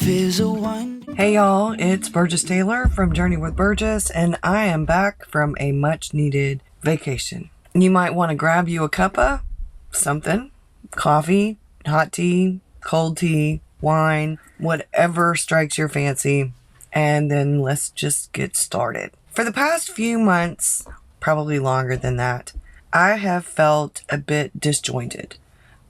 Life is a one. Hey y'all, it's Burgess Taylor from Journey with Burgess, and I am back from a much needed vacation. You might want to grab you a cup of something, coffee, hot tea, cold tea, wine, whatever strikes your fancy, and then let's just get started. For the past few months, probably longer than that, I have felt a bit disjointed.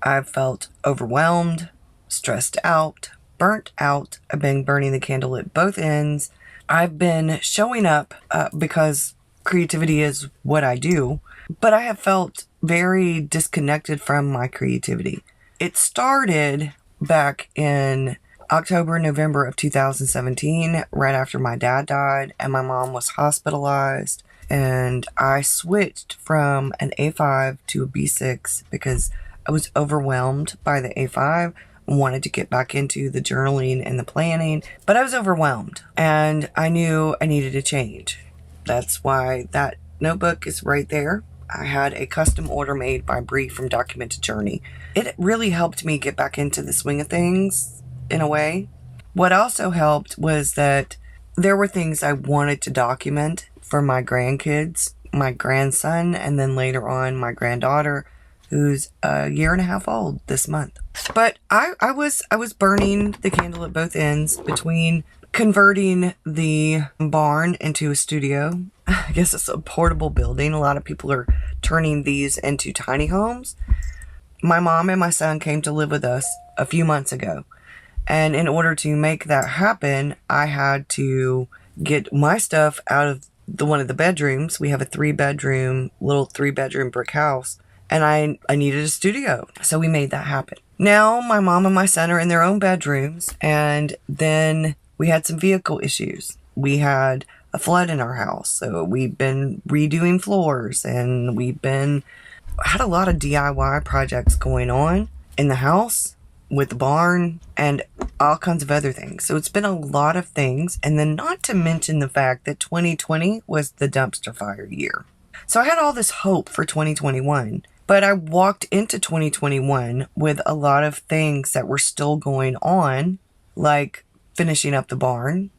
I've felt overwhelmed, stressed out, burnt out. I've been burning the candle at both ends. I've been showing up because creativity is what I do, but I have felt very disconnected from my creativity. It started back in October, November of 2017, right after my dad died and my mom was hospitalized. And I switched from an A5 to a B6 because I was overwhelmed by the A5. Wanted to get back into the journaling and the planning, but I was overwhelmed and I knew I needed a change. That's why that notebook is right there. I had a custom order made by Bree from Documented Journey. It really helped me get back into the swing of things in a way. What also helped was that there were things I wanted to document for my grandkids, my grandson, and then later on my granddaughter, who's a year and a half old this month. But I was burning the candle at both ends between converting the barn into a studio. I guess it's a portable building. A lot of people are turning these into tiny homes. My mom and my son came to live with us a few months ago. And in order to make that happen, I had to get my stuff out of one of the bedrooms. We have a little three bedroom brick house. And I needed a studio. So we made that happen. Now my mom and my son are in their own bedrooms. And then we had some vehicle issues. We had a flood in our house. So we've been redoing floors. And had a lot of DIY projects going on in the house, with the barn, and all kinds of other things. So it's been a lot of things. And then not to mention the fact that 2020 was the dumpster fire year. So I had all this hope for 2021. But I walked into 2021 with a lot of things that were still going on, like finishing up the barn,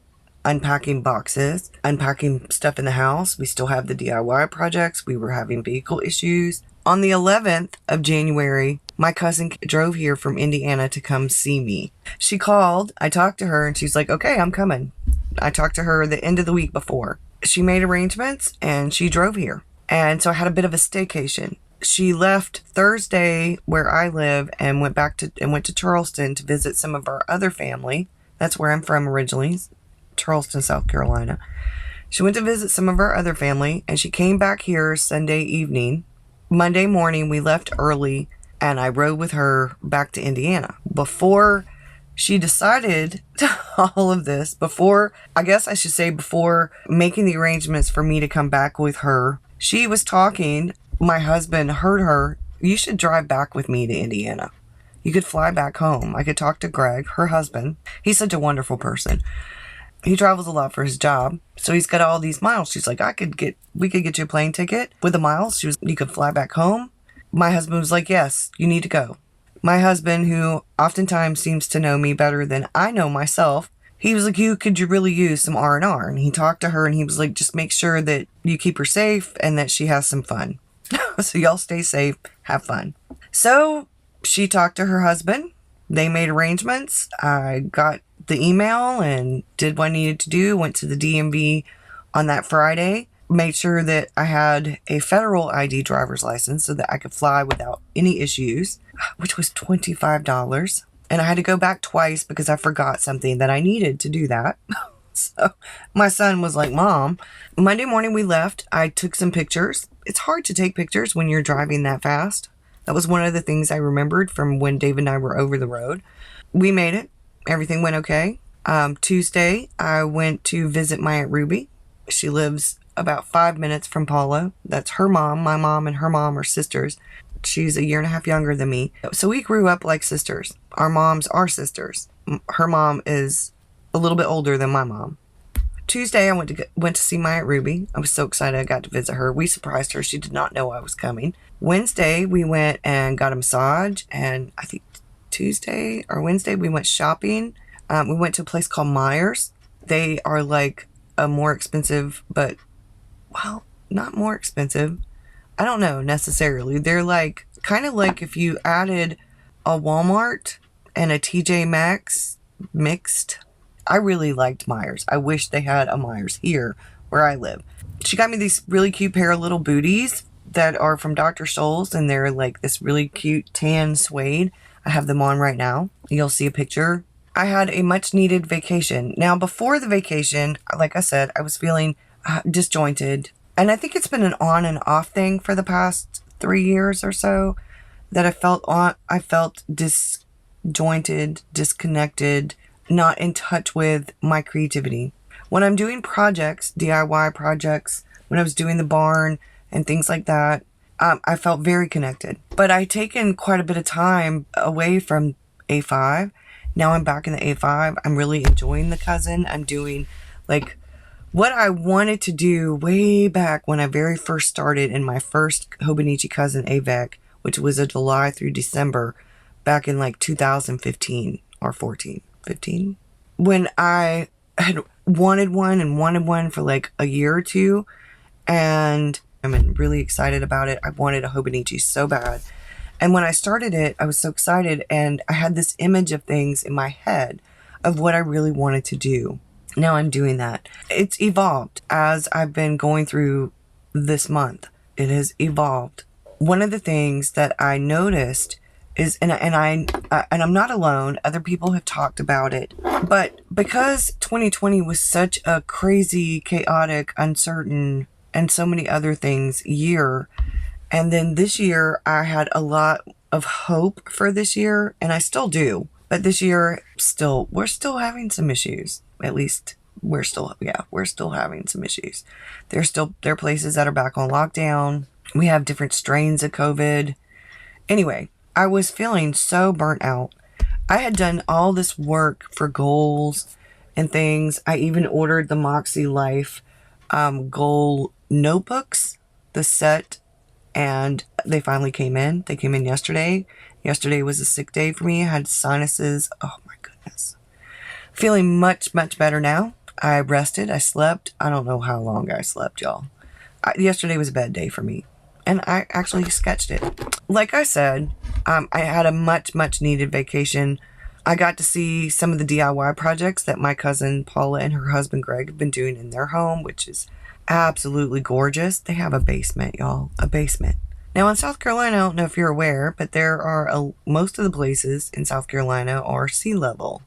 unpacking boxes, unpacking stuff in the house. We still have the DIY projects. We were having vehicle issues. On the 11th of January, my cousin drove here from Indiana to come see me. She called, I talked to her, and she's like, okay, I'm coming. I talked to her the end of the week before. She made arrangements, and she drove here. And so I had a bit of a staycation. She left Thursday where I live and went to Charleston to visit some of our other family. That's where I'm from originally, Charleston, South Carolina. She went to visit some of our other family, and she came back here Sunday evening. Monday morning, we left early, and I rode with her back to Indiana. Before she decided all of this, before making the arrangements for me to come back with her, she was talking. My husband heard her, you should drive back with me to Indiana. You could fly back home. I could talk to Greg, her husband. He's such a wonderful person. He travels a lot for his job, so he's got all these miles. She's like, we could get you a plane ticket with the miles. You could fly back home. My husband was like, yes, you need to go. My husband, who oftentimes seems to know me better than I know myself, he was like, could you really use some R&R? And he talked to her and he was like, just make sure that you keep her safe and that she has some fun. So y'all stay safe, have fun. So she talked to her husband. They made arrangements. I got the email and did what I needed to do. Went to the DMV on that Friday. Made sure that I had a federal ID driver's license so that I could fly without any issues, which was $25. And I had to go back twice because I forgot something that I needed to do that. So my son was like, Mom. Monday morning we left. I took some pictures. It's hard to take pictures when you're driving that fast. That was one of the things I remembered from when Dave and I were over the road. We made it. Everything went okay. Tuesday, I went to visit my Aunt Ruby. She lives about 5 minutes from Paula. That's her mom. My mom and her mom are sisters. She's a year and a half younger than me. So we grew up like sisters. Our moms are sisters. Her mom is a little bit older than my mom. Tuesday, I went to see my Aunt Ruby. I was so excited I got to visit her. We surprised her. She did not know I was coming. Wednesday, we went and got a massage. And I think Tuesday or Wednesday, we went shopping. We went to a place called Myers. They are like a more expensive, but, well, not more expensive. I don't know necessarily. They're like, kind of like if you added a Walmart and a TJ Maxx mixed. I really liked Myers. I wish they had a Myers here where I live. She got me these really cute pair of little booties that are from Dr. Scholl's, and they're like this really cute tan suede. I have them on right now. You'll see a picture. I had a much needed vacation. Now, before the vacation, like I said, I was feeling disjointed. And I think it's been an on and off thing for the past 3 years or so that I felt disjointed, disconnected, not in touch with my creativity. When I'm doing projects, DIY projects, when I was doing the barn and things like that, I felt very connected. But I'd taken quite a bit of time away from A5. Now I'm back in the A5. I'm really enjoying the cousin. I'm doing like what I wanted to do way back when I very first started in my first Hobonichi cousin AVEC, which was a July through December back in like 2015 or 15. When I had wanted one for like a year or two, and I'm really excited about it. I wanted a Hobonichi so bad. And when I started it, I was so excited, and I had this image of things in my head of what I really wanted to do. Now I'm doing that. It's evolved as I've been going through this month. It has evolved. One of the things that I noticed is, and I'm not alone, other people have talked about it, but because 2020 was such a crazy, chaotic, uncertain, and so many other things year, and then this year I had a lot of hope for this year, and I still do, but this year we're still having some issues. At least we're still having some issues. There are places that are back on lockdown. We have different strains of COVID. Anyway, I was feeling so burnt out. I had done all this work for goals and things. I even ordered the Moxie Life goal notebooks, the set, and they finally came in. They came in yesterday. Yesterday was a sick day for me. I had sinuses. Oh my goodness. Feeling much, much better now. I rested. I slept. I don't know how long I slept, y'all. Yesterday was a bad day for me. And I actually sketched it. Like I said, I had a much, much needed vacation. I got to see some of the DIY projects that my cousin Paula and her husband Greg have been doing in their home, which is absolutely gorgeous. They have a basement, y'all. A basement. Now in South Carolina, I don't know if you're aware, but there are most of the places in South Carolina are sea level.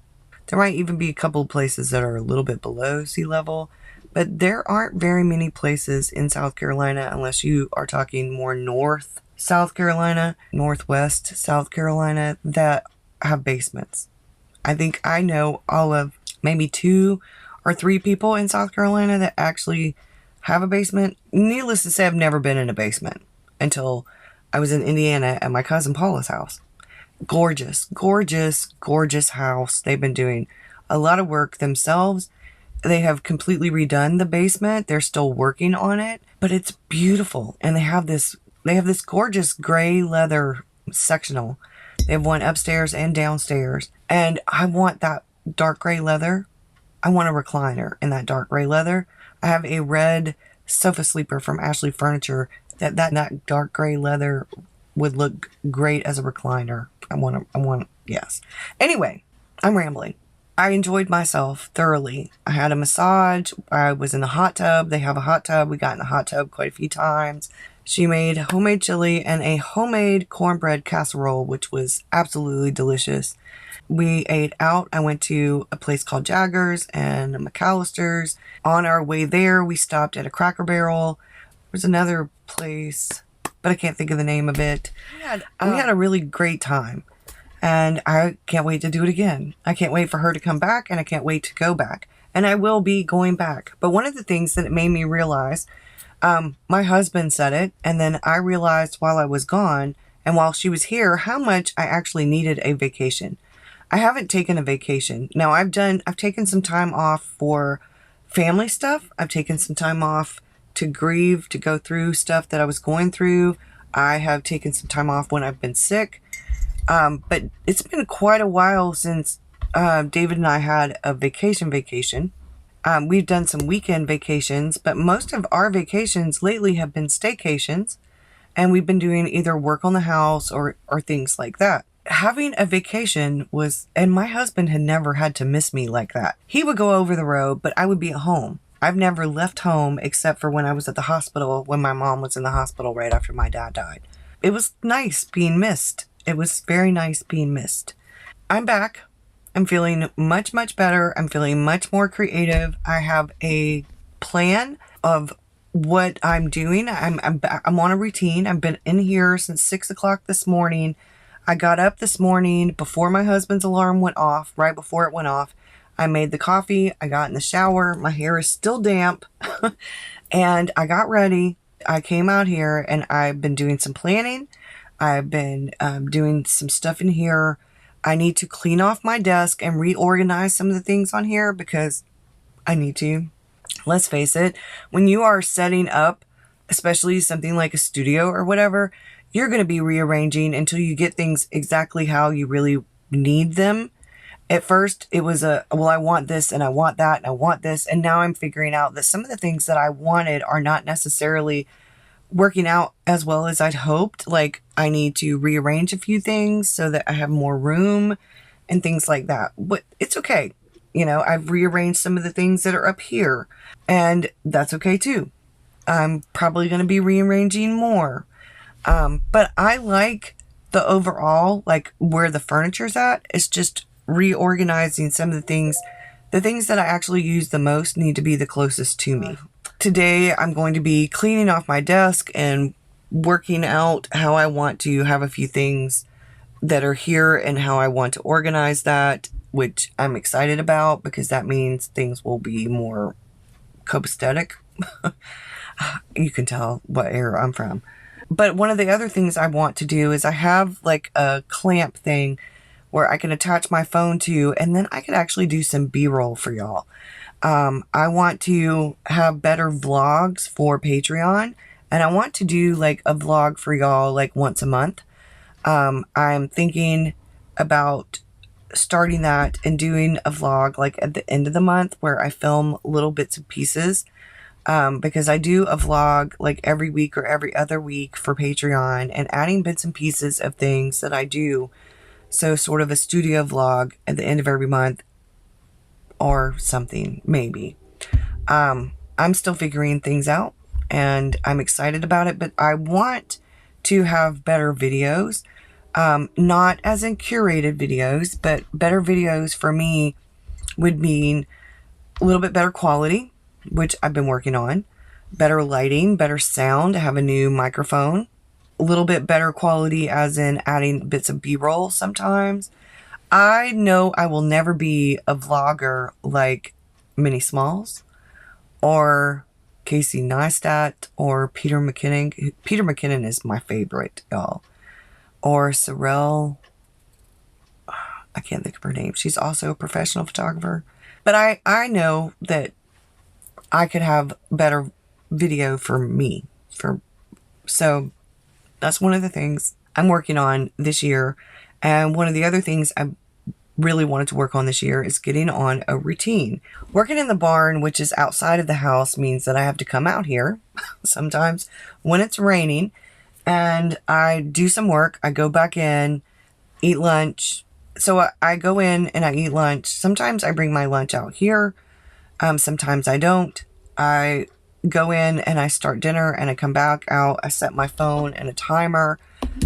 There might even be a couple of places that are a little bit below sea level, but there aren't very many places in South Carolina unless you are talking more north South Carolina, northwest South Carolina, that have basements. I think I know all of maybe 2 or 3 people in South Carolina that actually have a basement. Needless to say, I've never been in a basement until I was in Indiana at my cousin Paula's house. Gorgeous, gorgeous, gorgeous house. They've been doing a lot of work themselves. They have completely redone the basement. They're still working on it, but it's beautiful. And they have this gorgeous gray leather sectional. They have one upstairs and downstairs. And I want that dark gray leather. I want a recliner in that dark gray leather. I have a red sofa sleeper from Ashley Furniture that dark gray leather would look great as a recliner. Yes. Anyway, I'm rambling. I enjoyed myself thoroughly. I had a massage. I was in the hot tub. They have a hot tub. We got in the hot tub quite a few times. She made homemade chili and a homemade cornbread casserole, which was absolutely delicious. We ate out. I went to a place called Jaggers and McAllister's. On our way there, we stopped at a Cracker Barrel. There's another place, but I can't think of the name of it. We had a really great time, and I can't wait to do it again. I can't wait for her to come back, and I can't wait to go back. And I will be going back. But one of the things that it made me realize, my husband said it, and then I realized while I was gone and while she was here, how much I actually needed a vacation. I haven't taken a vacation. Now I've taken some time off for family stuff. I've taken some time off to grieve, to go through stuff that I was going through. I have taken some time off when I've been sick. But it's been quite a while since David and I had a vacation. We've done some weekend vacations, but most of our vacations lately have been staycations, and we've been doing either work on the house or things like that. Having a vacation was, and my husband had never had to miss me like that. He would go over the road, but I would be at home. I've never left home except for when I was at the hospital, when my mom was in the hospital right after my dad died. It was nice being missed. It was very nice being missed. I'm back. I'm feeling much, much better. I'm feeling much more creative. I have a plan of what I'm doing. I'm on a routine. I've been in here since 6 o'clock this morning. I got up this morning before my husband's alarm went off, right before it went off. I made the coffee. I got in the shower. My hair is still damp. And I got ready. I came out here and I've been doing some planning. I've been doing some stuff in here. I need to clean off my desk and reorganize some of the things on here because I need to. Let's face it, when you are setting up, especially something like a studio or whatever, you're going to be rearranging until you get things exactly how you really need them. At first, it was well, I want this and I want that and I want this. And now I'm figuring out that some of the things that I wanted are not necessarily working out as well as I'd hoped. Like, I need to rearrange a few things so that I have more room and things like that. But it's okay. I've rearranged some of the things that are up here, and that's okay too. I'm probably going to be rearranging more. But I like the overall, like where the furniture's at. It's just reorganizing some of the things. The things that I actually use the most need to be the closest to me. Today, I'm going to be cleaning off my desk and working out how I want to have a few things that are here and how I want to organize that, which I'm excited about because that means things will be more copacetic. You can tell what era I'm from. But one of the other things I want to do is I have like a clamp thing where I can attach my phone to, and then I could actually do some B-roll for y'all. I want to have better vlogs for Patreon, and I want to do like a vlog for y'all like once a month. I'm thinking about starting that and doing a vlog like at the end of the month where I film little bits and pieces. Because I do a vlog like every week or every other week for Patreon and adding bits and pieces of things that I do. So sort of a studio vlog at the end of every month or something, maybe. I'm still figuring things out and I'm excited about it, but I want to have better videos. Not as in curated videos, but better videos for me would mean a little bit better quality, which I've been working on, better lighting, better sound. I have a new microphone, a little bit better quality as in adding bits of B-roll sometimes. I know I will never be a vlogger like Minnie Smalls or Casey Neistat or Peter McKinnon. Peter McKinnon is my favorite, y'all. Or Sorrel. I can't think of her name. She's also a professional photographer. But I know that I could have better video for me. So that's one of the things I'm working on this year. And one of the other things I really wanted to work on this year is getting on a routine. Working in the barn, which is outside of the house, means that I have to come out here sometimes when it's raining. And I do some work. I go back in, eat lunch. So I go in and I eat lunch. Sometimes I bring my lunch out here. Sometimes I don't. I go in and I start dinner and I come back out. I set my phone and a timer.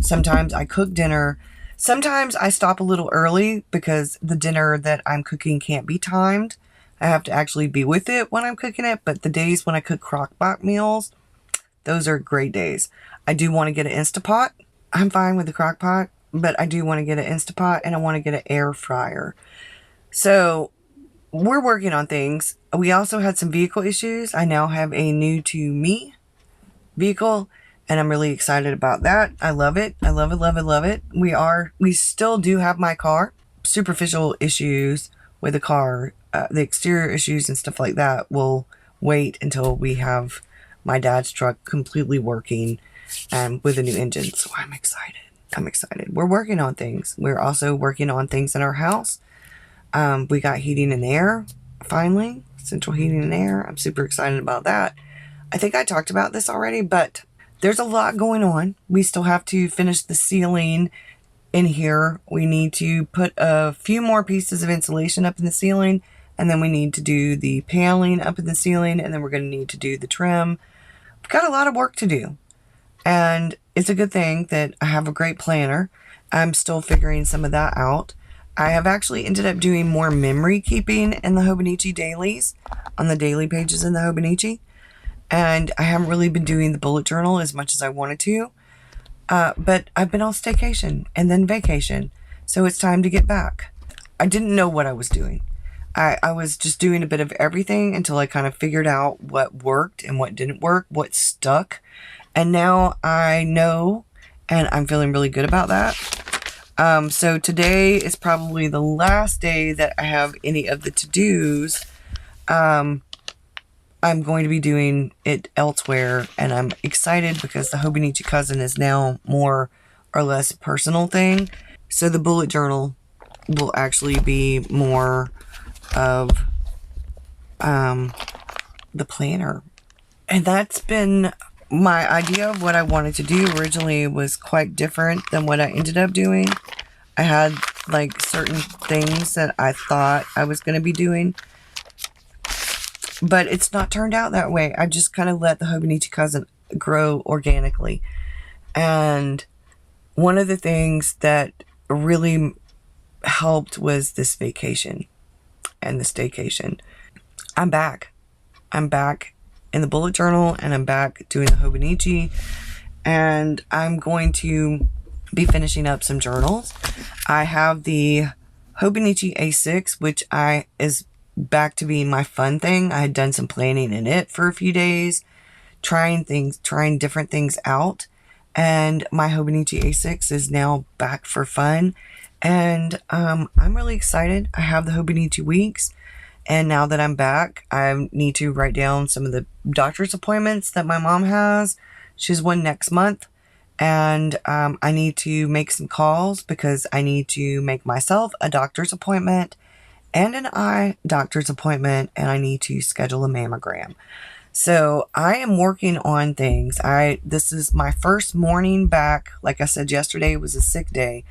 Sometimes I cook dinner. Sometimes I stop a little early because the dinner that I'm cooking can't be timed. I have to actually be with it when I'm cooking it. But the days when I cook crock-pot meals, those are great days. I do want to get an Instapot. I'm fine with the crock-pot, but I do want to get an Instapot and I want to get an air fryer. So we're working on things. We also had some vehicle issues. I now have a new to me vehicle and I'm really excited about that. I love it. I love it, love it, love it. We still do have my car. Superficial issues with the car, the exterior issues and stuff like that will wait until we have my dad's truck completely working with a new engine. So I'm excited. We're working on things. We're also working on things in our house. We got heating and air, finally. Central heating and air. I'm super excited about that. I think I talked about this already, but there's a lot going on. We still have to finish the ceiling in here. We need to put a few more pieces of insulation up in the ceiling, and then we need to do the paneling up in the ceiling, and then we're going to need to do the trim. We've got a lot of work to do, and it's a good thing that I have a great planner. I'm still figuring some of that out. I have actually ended up doing more memory keeping in the Hobonichi dailies, on the daily pages in the Hobonichi, and I haven't really been doing the bullet journal as much as I wanted to. But I've been on staycation and then vacation, so it's time to get back. I didn't know what I was doing. I was just doing a bit of everything until I kind of figured out what worked and what didn't work, what stuck. And now I know, and I'm feeling really good about that. So today is probably the last day that I have any of the to-dos. I'm going to be doing it elsewhere, and I'm excited because the Hobonichi cousin is now more or less personal thing. So the bullet journal will actually be more of the planner. And that's been my idea of what I wanted to do. Originally was quite different than what I ended up doing. I had like certain things that I thought I was going to be doing, but it's not turned out that way. I just kind of let the Hobonichi cousin grow organically. And one of the things that really helped was this vacation and the staycation. I'm back. I'm back in the bullet journal, and I'm back doing the Hobonichi, and I'm going to be finishing up some journals. I have the Hobonichi A6, which is back to being my fun thing. I had done some planning in it for a few days, trying different things out, and my Hobonichi A6 is now back for fun, and I'm really excited. I have the Hobonichi weeks, and now that I'm back, I need to write down some of the doctor's appointments that my mom has. She has one next month, and I need to make some calls because I need to make myself a doctor's appointment and an eye doctor's appointment, and I need to schedule a mammogram. So I am working on things. This is my first morning back. Like I said, yesterday was a sick day.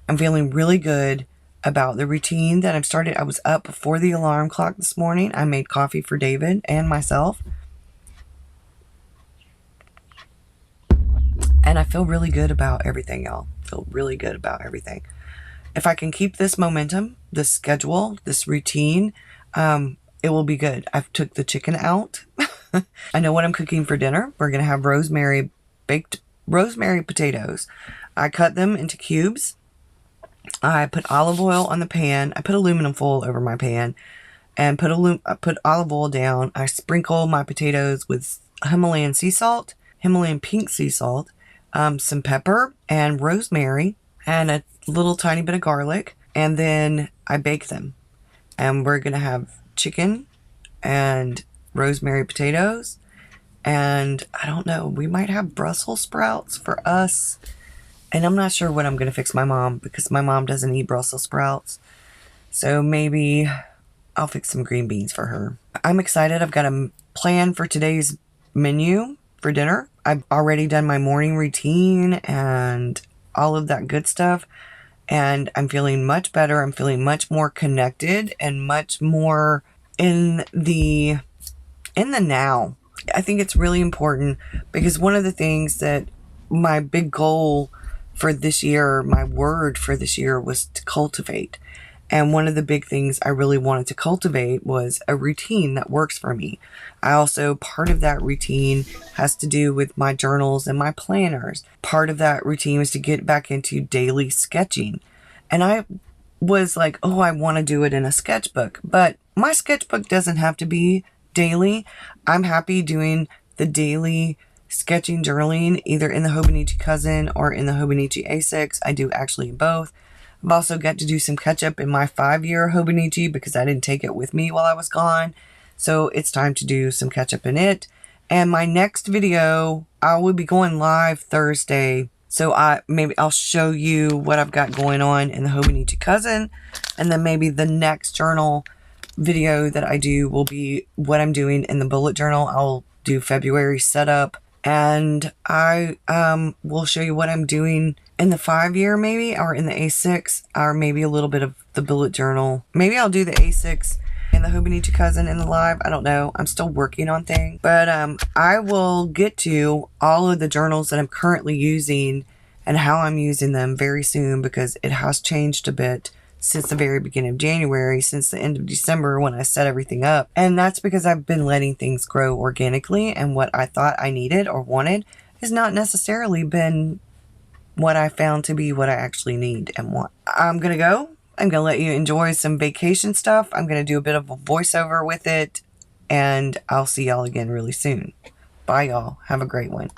I'm feeling really good about the routine that I've started. I was up before the alarm clock this morning. I made coffee for David and myself, and I feel really good about everything, y'all. Feel really good about everything. If I can keep this momentum, this schedule, this routine, it will be good. I've took the chicken out. I know what I'm cooking for dinner. We're going to have baked rosemary potatoes. I cut them into cubes. I put olive oil on the pan. I put aluminum foil over my pan and put olive oil down. I sprinkle my potatoes with Himalayan sea salt, Himalayan pink sea salt, some pepper and rosemary, and a little tiny bit of garlic, and then I bake them. And we're going to have chicken and rosemary potatoes, and I don't know, we might have Brussels sprouts for us, and I'm not sure what I'm going to fix my mom because my mom doesn't eat Brussels sprouts, so maybe I'll fix some green beans for her. I'm excited. I've got a plan for today's menu for dinner. I've already done my morning routine and all of that good stuff, and I'm feeling much better. I'm feeling much more connected and much more in the now. I think it's really important because one of the things that my big goal for this year, my word for this year, was to cultivate. And one of the big things I really wanted to cultivate was a routine that works for me. Part of that routine has to do with my journals and my planners. Part of that routine was to get back into daily sketching. And I was like, oh, I want to do it in a sketchbook. But my sketchbook doesn't have to be daily. I'm happy doing the daily sketching journaling either in the Hobonichi cousin or in the Hobonichi A6. I do actually both. I've also got to do some catch up in my 5-year Hobonichi because I didn't take it with me while I was gone. So it's time to do some catch up in it. And my next video, I will be going live Thursday. So maybe I'll show you what I've got going on in the Hobonichi Cousin, and then maybe the next journal video that I do will be what I'm doing in the bullet journal. I'll do February setup, and I will show you what I'm doing in the 5-year maybe, or in the A6, or maybe a little bit of the bullet journal. Maybe I'll do the A6 and the Hobonichi Cousin in the live. I don't know. I'm still working on things. But I will get to all of the journals that I'm currently using and how I'm using them very soon, because it has changed a bit since the very beginning of January, since the end of December when I set everything up. And that's because I've been letting things grow organically, and what I thought I needed or wanted has not necessarily been what I found to be what I actually need and want. I'm going to let you enjoy some vacation stuff. I'm going to do a bit of a voiceover with it, and I'll see y'all again really soon. Bye, y'all. Have a great one.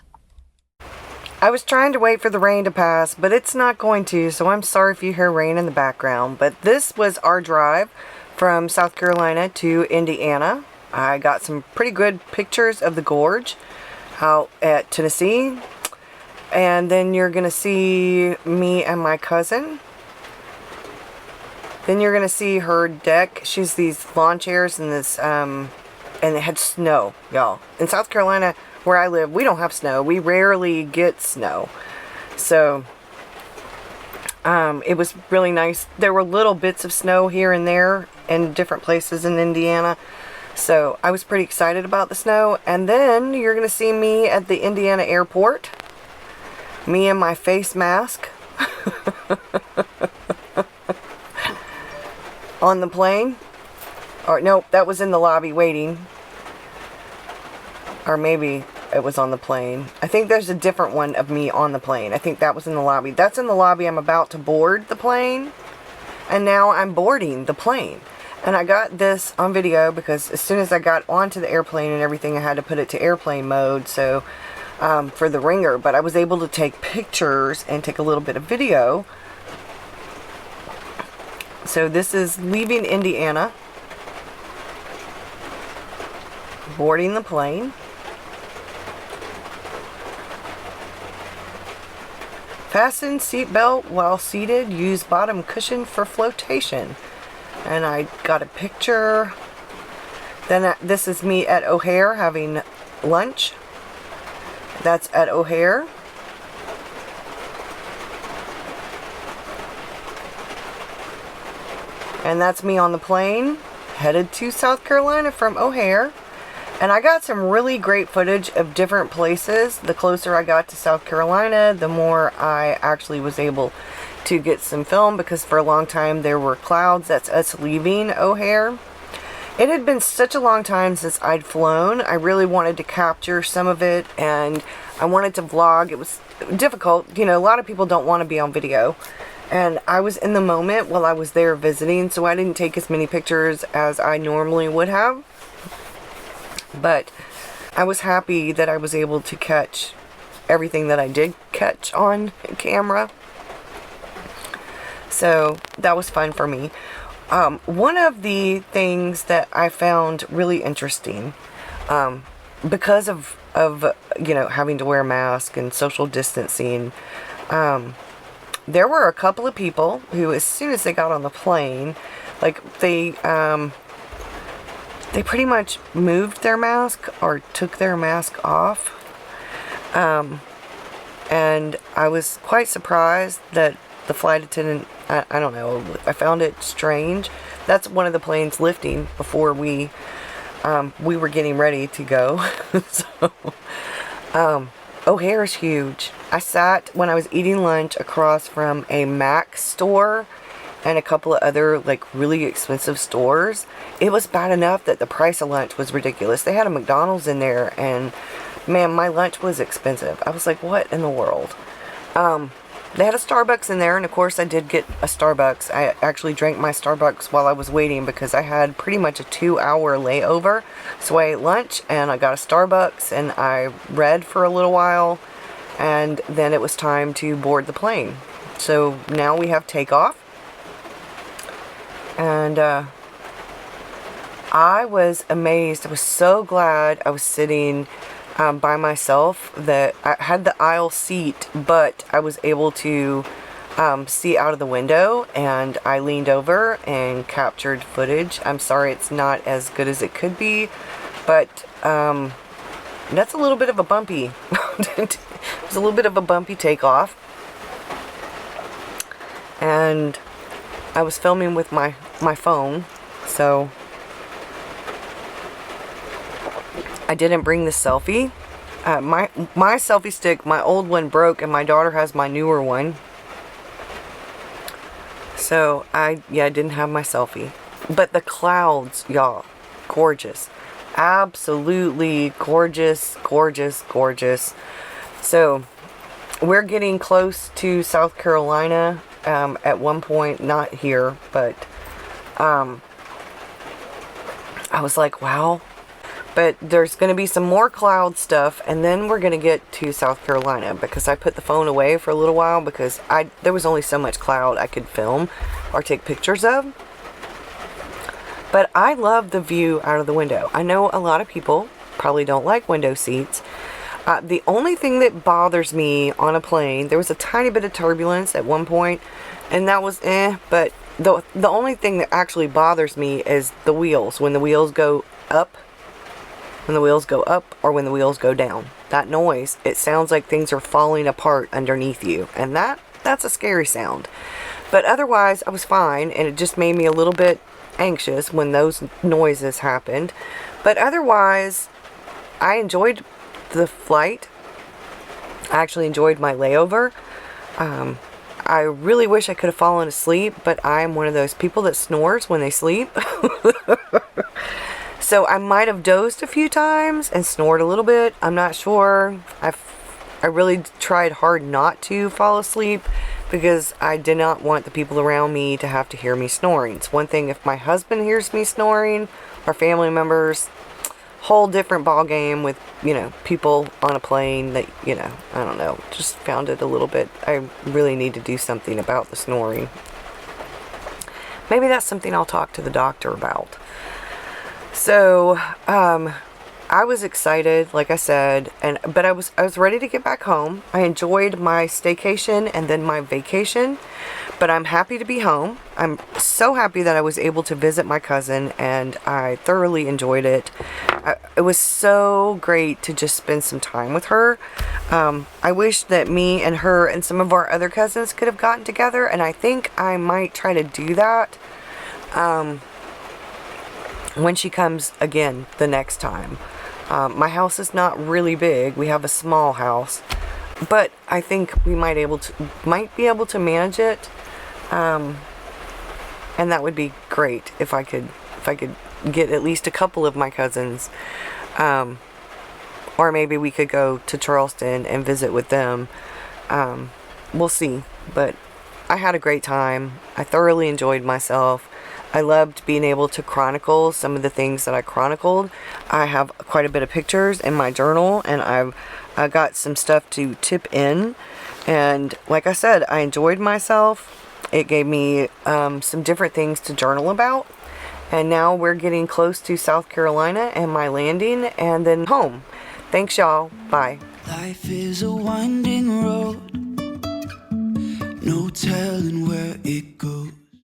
I was trying to wait for the rain to pass, but it's not going to, so I'm sorry if you hear rain in the background. But this was our drive from South Carolina to Indiana. I got some pretty good pictures of the gorge out at Tennessee. And then you're going to see me and my cousin. Then you're going to see her deck. She's these lawn chairs and this, and it had snow, y'all. In South Carolina, where I live, we don't have snow. We rarely get snow. So, it was really nice. There were little bits of snow here and there in different places in Indiana. So, I was pretty excited about the snow. And then you're going to see me at the Indiana airport. Me and my face mask. On the plane. Or nope, that was in the lobby waiting. Or maybe it was on the plane. I think there's a different one of me on the plane. I think that was in the lobby. That's in the lobby. I'm about to board the plane. And now I'm boarding the plane. And I got this on video because as soon as I got onto the airplane and everything, I had to put it to airplane mode. So, for the ringer. But I was able to take pictures and take a little bit of video. So this is leaving Indiana. Boarding the plane. Fasten seatbelt while seated. Use bottom cushion for flotation. And I got a picture. Then this is me at O'Hare having lunch. That's at O'Hare. And that's me on the plane, headed to South Carolina from O'Hare. And I got some really great footage of different places. The closer I got to South Carolina, the more I actually was able to get some film, because for a long time there were clouds. That's us leaving O'Hare. It had been such a long time since I'd flown. I really wanted to capture some of it, and I wanted to vlog. It was difficult. You know, a lot of people don't want to be on video. And I was in the moment while I was there visiting, so I didn't take as many pictures as I normally would have. But I was happy that I was able to catch everything that I did catch on camera. So that was fun for me. One of the things that I found really interesting, because of you know, having to wear a mask and social distancing, there were a couple of people who, as soon as they got on the plane, like they pretty much moved their mask or took their mask off. And I was quite surprised that the flight attendant, I don't know, I found it strange. That's one of the planes lifting before we were getting ready to go. So, O'Hare is huge. I sat when I was eating lunch across from a Mac store and a couple of other like really expensive stores. It was bad enough that the price of lunch was ridiculous. They had a McDonald's in there, and man, my lunch was expensive. I was like, what in the world? They had a Starbucks in there, and of course I did get a Starbucks. I actually drank my Starbucks while I was waiting because I had pretty much a 2-hour layover. So I ate lunch and I got a Starbucks and I read for a little while, and then it was time to board the plane. So now we have takeoff. And I was amazed. I was so glad I was sitting by myself that I had the aisle seat, but I was able to see out of the window, and I leaned over and captured footage. I'm sorry it's not as good as it could be, but that's a little bit of a bumpy it was a little bit of a bumpy takeoff, and I was filming with my phone, so I didn't bring the selfie. My selfie stick, my old one broke, and my daughter has my newer one. So I didn't have my selfie. But the clouds, y'all, gorgeous. Absolutely gorgeous, gorgeous, gorgeous. So we're getting close to South Carolina. At one point, not here, but I was like, wow. But there's going to be some more cloud stuff, and then we're going to get to South Carolina, because I put the phone away for a little while because there was only so much cloud I could film or take pictures of. But I love the view out of the window. I know a lot of people probably don't like window seats. The only thing that bothers me on a plane, there was a tiny bit of turbulence at one point, and that was but the only thing that actually bothers me is the wheels. When the wheels go up, or when the wheels go down. That noise, it sounds like things are falling apart underneath you, and that's a scary sound. But otherwise, I was fine, and it just made me a little bit anxious when those noises happened. But otherwise, I enjoyed the flight. I actually enjoyed my layover. I really wish I could have fallen asleep, but I'm one of those people that snores when they sleep. So I might have dozed a few times and snored a little bit. I'm not sure. I really tried hard not to fall asleep because I did not want the people around me to have to hear me snoring. It's one thing if my husband hears me snoring, or family members. Whole different ball game with, people on a plane that, I don't know, just found it a little bit. I really need to do something about the snoring. Maybe that's something I'll talk to the doctor about. So, I was excited, like I said, but I was ready to get back home. I enjoyed my staycation and then my vacation, but I'm happy to be home. I'm so happy that I was able to visit my cousin, and I thoroughly enjoyed it. It was so great to just spend some time with her. I wish that me and her and some of our other cousins could have gotten together, and I think I might try to do that when she comes again the next time. My house is not really big. We have a small house, but I think we might be able to manage it. And that would be great if I could get at least a couple of my cousins, or maybe we could go to Charleston and visit with them. We'll see, but I had a great time. I thoroughly enjoyed myself. I loved being able to chronicle some of the things that I chronicled. I have quite a bit of pictures in my journal, and I got some stuff to tip in. And like I said, I enjoyed myself. It gave me some different things to journal about. And now we're getting close to South Carolina and my landing, and then home. Thanks, y'all. Bye. Life is a winding road, no telling where it goes.